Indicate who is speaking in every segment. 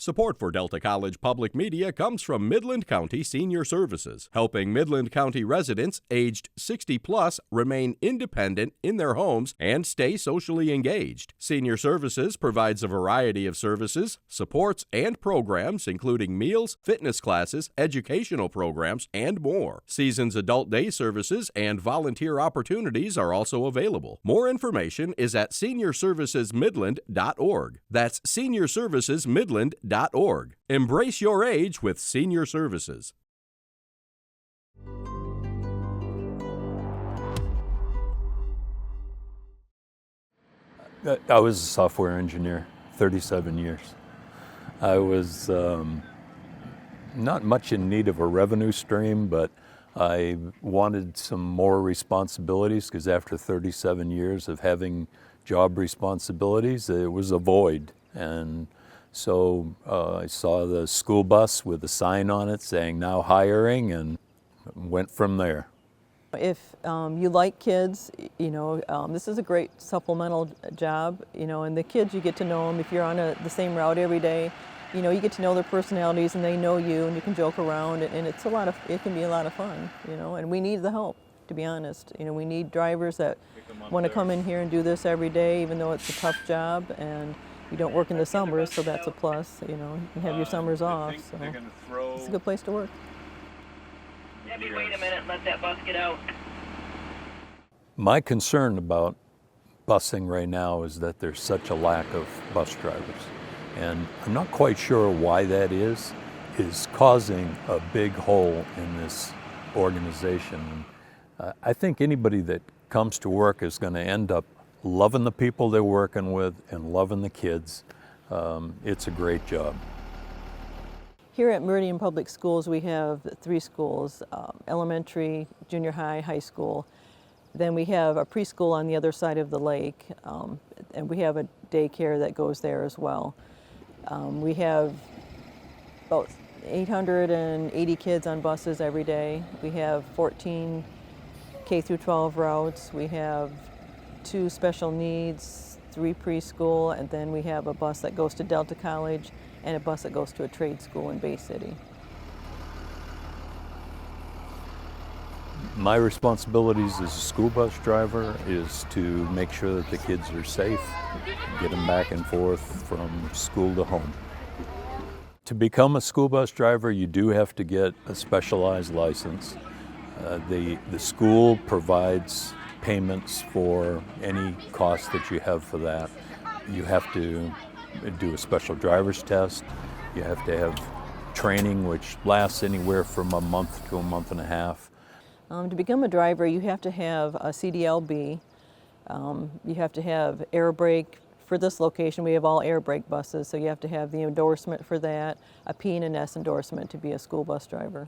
Speaker 1: Support for Delta College Public Media comes from Midland County Senior Services, helping Midland County residents aged 60 plus remain independent in their homes and stay socially engaged. Senior Services provides a variety of services, supports, and programs including meals, fitness classes, educational programs, and more. Seasons adult day services and volunteer opportunities are also available. More information is at seniorservicesmidland.org. That's seniorservicesmidland.org. Embrace your age with Senior Services.
Speaker 2: I was a software engineer, 37 years. I was not much in need of a revenue stream, but I wanted some more responsibilities because after 37 years of having job responsibilities, it was a void. And so I saw the school bus with a sign on it saying now hiring and went from there.
Speaker 3: If you like kids, this is a great supplemental job, and the kids, you get to know them. If you're on the same route every day, you get to know their personalities and they know you and you can joke around and it can be a lot of fun, and we need the help, to be honest. We need drivers that want to come in here and do this every day, even though it's a tough job, and you don't work in the summers, so that's a plus, you can have your summers off, so it's a good place to work.
Speaker 4: Debbie, wait a minute, let that bus get out.
Speaker 2: My concern about busing right now is that there's such a lack of bus drivers. And I'm not quite sure why that is causing a big hole in this organization. I think anybody that comes to work is going to end up loving the people they're working with and loving the kids. It's a great job.
Speaker 3: Here at Meridian Public Schools, we have 3 schools, elementary, junior high, high school. Then we have a preschool on the other side of the lake, and we have a daycare that goes there as well. We have about 880 kids on buses every day. We have 14 K through 12 routes. We have 2 special needs, 3 preschool, and then we have a bus that goes to Delta College and a bus that goes to a trade school in Bay City.
Speaker 2: My responsibilities as a school bus driver is to make sure that the kids are safe, get them back and forth from school to home. To become a school bus driver, you do have to get a specialized license. The school provides payments for any cost that you have for that. You have to do a special driver's test. You have to have training, which lasts anywhere from a month to a month and a half.
Speaker 3: To become a driver, you have to have a CDLB. You have to have air brake. For this location, we have all air brake buses, so you have to have the endorsement for that, a P and an S endorsement to be a school bus driver.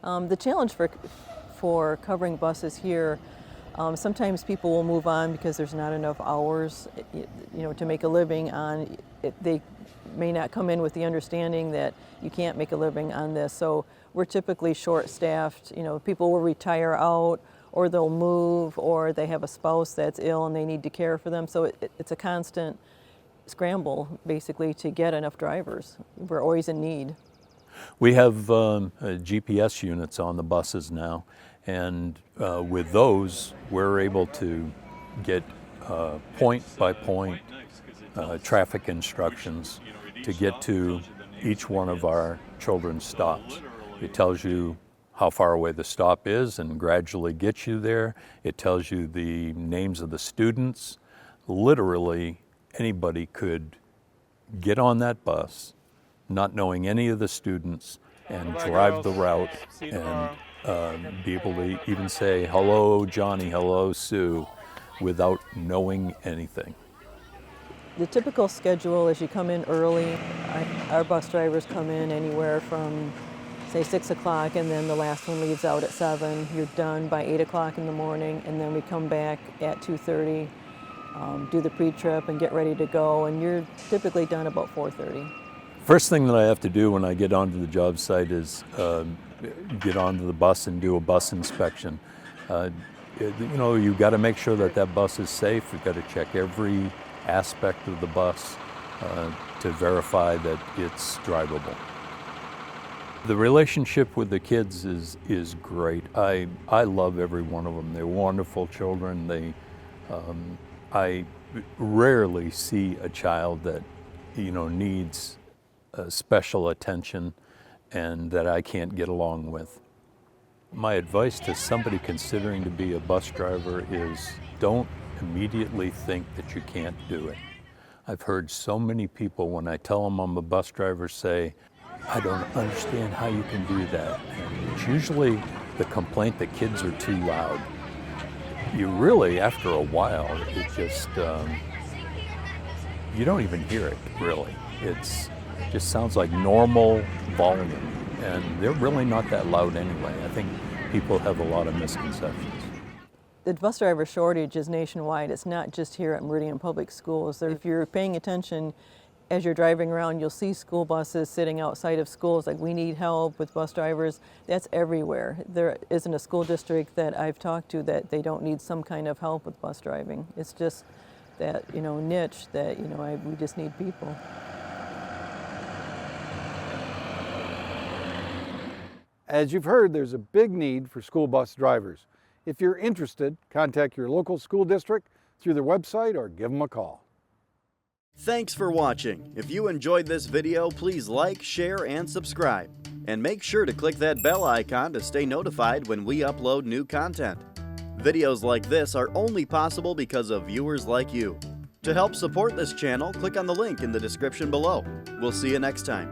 Speaker 3: The challenge for covering buses here, sometimes people will move on because there's not enough hours, to make a living on. They may not come in with the understanding that you can't make a living on this. So we're typically short-staffed. People will retire out, or they'll move, or they have a spouse that's ill and they need to care for them. So it's a constant scramble, basically, to get enough drivers. We're always in need.
Speaker 2: We have GPS units on the buses now, and with those, we're able to get point-by-point traffic instructions to get to each one of our children's stops. It tells you how far away the stop is and gradually gets you there. It tells you the names of the students. Literally, anybody could get on that bus, not knowing any of the students, and drive the route and be able to even say, hello, Johnny, hello, Sue, without knowing anything.
Speaker 3: The typical schedule is you come in early. Our bus drivers come in anywhere from, say, 6 o'clock, and then the last one leaves out at 7. You're done by 8 o'clock in the morning, and then we come back at 2:30, do the pre-trip and get ready to go, and you're typically done about 4:30.
Speaker 2: First thing that I have to do when I get onto the job site is get onto the bus and do a bus inspection. You've got to make sure that that bus is safe. You've got to check every aspect of the bus to verify that it's drivable. The relationship with the kids is great. I love every one of them. They're wonderful children. I rarely see a child that needs special attention and that I can't get along with. My advice to somebody considering to be a bus driver is don't immediately think that you can't do it. I've heard so many people, when I tell them I'm a bus driver, say, I don't understand how you can do that. And it's usually the complaint that kids are too loud. You really, after a while, it just, you don't even hear it, really. It just sounds like normal volume, and they're really not that loud anyway. I think people have a lot of misconceptions.
Speaker 3: The bus driver shortage is nationwide. It's not just here at Meridian Public Schools. If you're paying attention as you're driving around, you'll see school buses sitting outside of schools like, we need help with bus drivers. That's everywhere. There isn't a school district that I've talked to that they don't need some kind of help with bus driving. It's just that, niche that, we just need people.
Speaker 5: As you've heard, there's a big need for school bus drivers. If you're interested, contact your local school district through their website or give them a call.
Speaker 6: Thanks for watching. If you enjoyed this video, please like, share, and subscribe. And make sure to click that bell icon to stay notified when we upload new content. Videos like this are only possible because of viewers like you. To help support this channel, click on the link in the description below. We'll see you next time.